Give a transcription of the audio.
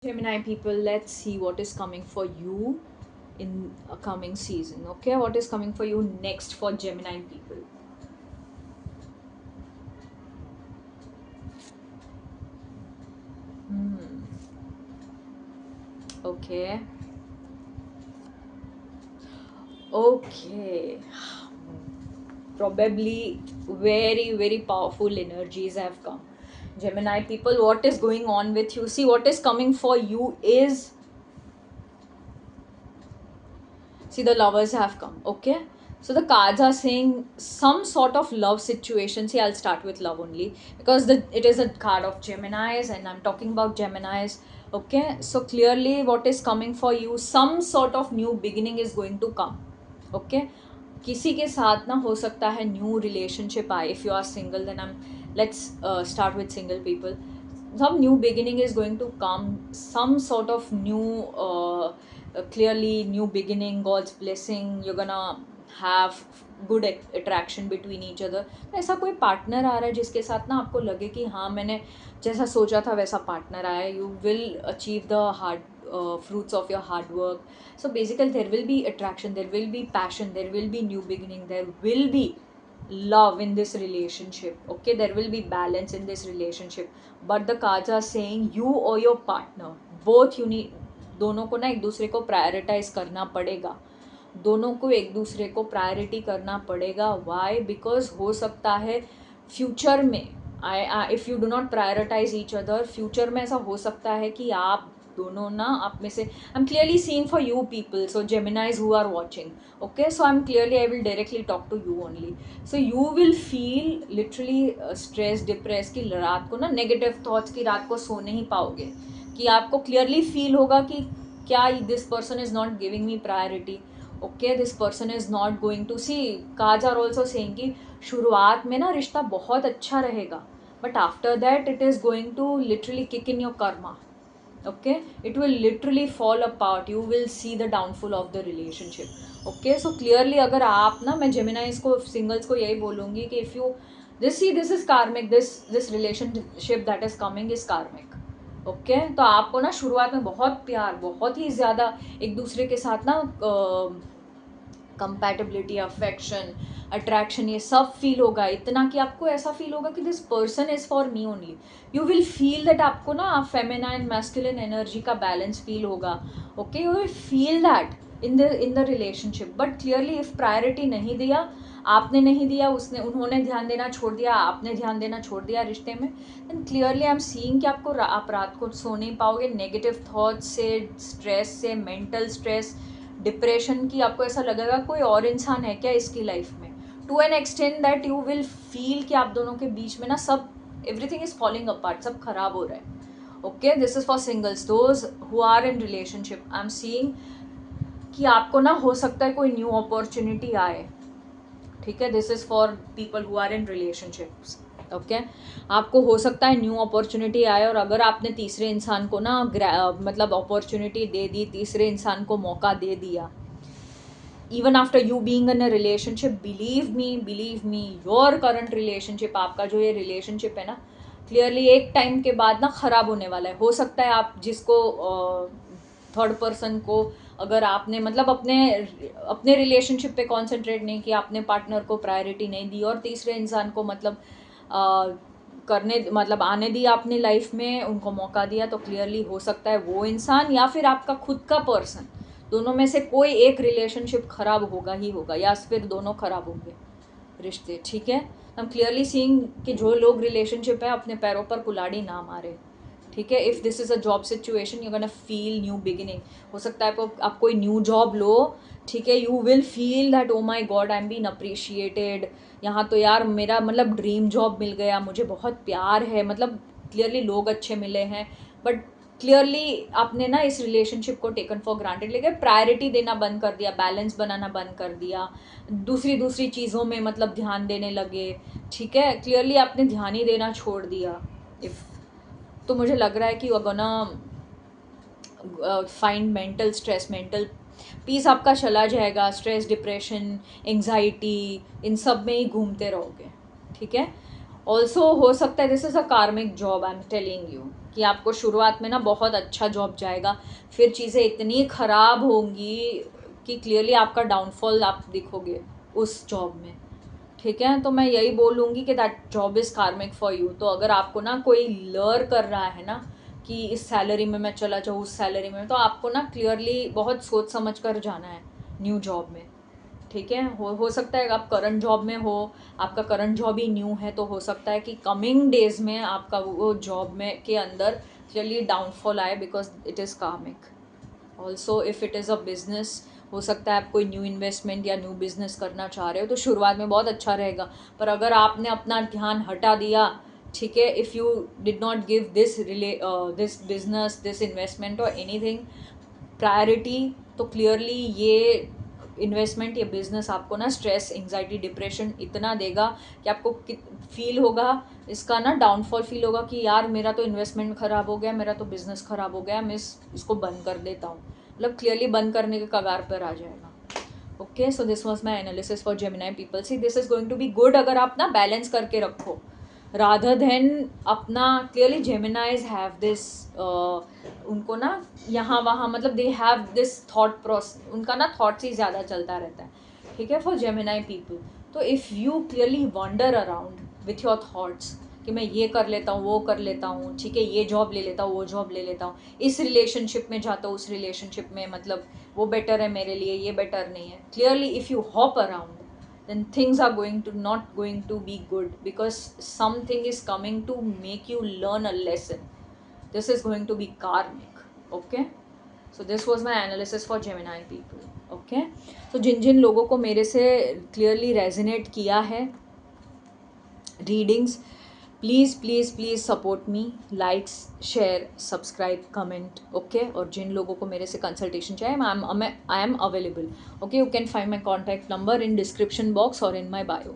Gemini people, let's see what is coming for you in a coming season. Okay, what is coming for you next for Gemini people? Hmm. Okay. Okay. Probably very powerful energies have come. Gemini people, what is going on with you? See, what is coming for you is, see, the lovers have come. Okay, so the cards are saying some sort of love situation. See, I'll start with love only because it is a card of Geminis and I'm talking about Geminis. Okay, so clearly what is coming for you, some sort of new beginning is going to come. Okay, किसी के साथ ना हो सकता है new relationship आए. If you are single then I let's start with single people. Some new beginning is going to come, some sort of new clearly new beginning, God's blessing, you're gonna have good attraction between each other. ऐसा कोई partner आ रहा है जिसके साथ ना आपको लगे कि हाँ मैंने जैसा सोचा था वैसा पार्टनर आया. You will achieve the hard fruits of your hard work. So basically there will be attraction, there will be passion, there will be new beginning, there will be love in this relationship. Okay, there will be balance in this relationship. But the cards are saying you or your partner, both you need, दोनों को ना एक दूसरे को prioritise करना पड़ेगा. दोनों को एक दूसरे को प्रायोरिटी करना पड़ेगा. वाई? बिकॉज हो सकता है फ्यूचर में if you do not prioritize each other, future में ऐसा हो सकता है कि आप दोनों ना, आप में से I am clearly seeing for you people, so Geminis who are watching. Okay, so I am clearly, I will directly talk to you only. So you will feel literally stress, depress की रात को ना, negative thoughts की रात को सो नहीं पाओगे. कि आपको क्लियरली फील होगा कि क्या this person is not giving me priority. Okay, this person is not going to see. Cards are also saying कि शुरुआत में ना रिश्ता बहुत अच्छा रहेगा, but after that it is going to literally kick in your karma. Okay, it will literally fall apart. You will see the downfall of the relationship. Okay, so clearly अगर आप ना, मैं जेमिनाइज को, सिंगल्स को यही बोलूँगी कि इफ़ यू दिस इज कार्मिक, this relationship that is coming is कार्मिक. ओके, तो आपको ना शुरुआत में बहुत प्यार, बहुत ही ज़्यादा एक दूसरे के साथ ना कंपैटिबिलिटी, अफेक्शन, अट्रैक्शन, ये सब फील होगा. इतना कि आपको ऐसा फील होगा कि this person is for me only. You will feel that आपको ना फेमिनाइन मैस्कुलिन एनर्जी का बैलेंस फील होगा. Okay, you will feel that in the relationship. But clearly if priority नहीं दिया, आपने नहीं दिया, उसने, उन्होंने ध्यान देना छोड़ दिया, आपने ध्यान देना छोड़ दिया रिश्ते में, then clearly I am seeing कि आपको आप रात को सो नहीं पाओगे नेगेटिव थॉट्स से, स्ट्रेस से, मेंटल स्ट्रेस, डिप्रेशन की. आपको ऐसा लगेगा कोई और इंसान है क्या इसकी लाइफ में, to an extend that you will feel कि आप दोनों के बीच में ना सब, एवरीथिंग इज फॉलिंग अपार्ट, सब खराब हो रहा है. Okay, this is for singles, those who are in relationship. I am seeing कि आपको ना हो सकता है कोई न्यू अपॉर्चुनिटी आए. ठीक है, this is for people who are in relationships. Okay, आपको हो सकता है न्यू अपॉर्चुनिटी आए, और अगर आपने तीसरे इंसान को ना मतलब अपॉर्चुनिटी दे दी, तीसरे इंसान को मौका दे दिया, even after you being in a relationship, believe me your current relationship, आपका जो ये रिलेशनशिप है ना, क्लियरली एक टाइम के बाद ना ख़राब होने वाला है. हो सकता है आप जिसको थर्ड पर्सन को, अगर आपने मतलब अपने अपने रिलेशनशिप पे कॉन्सेंट्रेट नहीं किया, अपने पार्टनर को प्रायोरिटी नहीं दी, और तीसरे इंसान को मतलब करने, मतलब आने दिया अपनी लाइफ में, उनको मौका दिया, तो क्लियरली हो सकता है वो इंसान या फिर आपका खुद का पर्सन, दोनों में से कोई एक रिलेशनशिप खराब होगा ही होगा, या फिर दोनों खराब होंगे रिश्ते. ठीक है, हम क्लियरली सीइंग कि जो लोग रिलेशनशिप है अपने पैरों पर कुल्हाड़ी ना मारे. ठीक है, if this is a job situation, you gonna feel new beginning. हो सकता है आप कोई न्यू जॉब लो. ठीक है, you will feel that oh my God, I am been appreciated. यहाँ तो यार मेरा मतलब ड्रीम जॉब मिल गया, मुझे बहुत प्यार है, मतलब क्लियरली लोग अच्छे मिले हैं. बट क्लियरली आपने ना इस रिलेशनशिप को टेकन फॉर ग्रांटेड लेके प्रायोरिटी देना बंद कर दिया, बैलेंस बनाना बंद कर दिया, दूसरी चीज़ों में मतलब ध्यान देने लगे. ठीक है, क्लियरली आपने ध्यान ही देना छोड़ दिया. इफ़ तो मुझे लग रहा है कि gonna find mental stress, mental peace आपका चला जाएगा. स्ट्रेस, डिप्रेशन, एंग्जाइटी, इन सब में ही घूमते रहोगे. ठीक है, ऑल्सो हो सकता है दिस इज़ अ कार्मिक job, I am telling you. कि आपको शुरुआत में ना बहुत अच्छा जॉब जाएगा, फिर चीज़ें इतनी ख़राब होंगी कि क्लियरली आपका डाउनफॉल आप दिखोगे उस जॉब में, ठीक है। तो मैं यही बोलूँगी कि दैट जॉब इज़ कार्मिक फॉर यू। तो अगर आपको ना कोई लर कर रहा है ना कि इस सैलरी में मैं चला जाऊँ, उस सैलरी में, तो आपको ना क्लियरली बहुत सोच समझ कर जाना है न्यू जॉब में, ठीक है। हो सकता है आप करंट जॉब में हो, आपका करंट जॉब ही न्यू है, तो हो सकता है कि कमिंग डेज में आपका वो जॉब में के अंदर क्लियरली डाउनफॉल आए, बिकॉज इट इज़ कार्मिक। Also if it is a business, हो सकता है आप कोई न्यू इन्वेस्टमेंट या न्यू बिजनेस करना चाह रहे हो, तो शुरुआत में बहुत अच्छा रहेगा। पर अगर आपने अपना ध्यान हटा दिया, ठीक है, if you did not give this business, this investment और एनीथिंग प्रायोरिटी, तो क्लियरली ये इन्वेस्टमेंट या बिजनेस आपको ना स्ट्रेस, एंजाइटी, डिप्रेशन इतना देगा कि आपको फील होगा, इसका ना डाउनफॉल फील होगा कि यार मेरा तो इन्वेस्टमेंट ख़राब हो गया, मेरा तो बिजनेस ख़राब हो गया, मैं इसको बंद कर देता हूँ, मतलब क्लियरली बंद करने के कगार पर आ जाएगा। Okay, so this was my analysis for Gemini people. See this is going to be good अगर आप ना बैलेंस करके रखो, रादर देन अपना क्लियरली जेमिनाइज हैव दिस, उनको ना यहाँ वहाँ, मतलब they have this thought process, उनका ना थॉट्स ही ज़्यादा चलता रहता है, ठीक है, फॉर जेमिनाई पीपल। तो if you clearly wonder around with your thoughts कि मैं ये कर लेता हूँ, वो कर लेता हूँ, ठीक है, ये जॉब ले लेता हूँ, वो जॉब ले लेता हूँ, इस रिलेशनशिप में जाता हूँ, उस रिलेशनशिप में, मतलब वो बेटर है मेरे लिए, ये बेटर नहीं है, clearly if you hop around, then things are not going to be good, because something is coming to make you learn a lesson. This is going to be karmic. Okay, so this was my analysis for Gemini people. Okay, so जिन लोगों को मेरे से clearly resonate किया है readings, please please please support me, likes, share, subscribe, comment, okay. और जिन लोगों को मेरे से कंसल्टेशन चाहिए, I am available, okay. You can find my contact number in description box और इन माई बायो।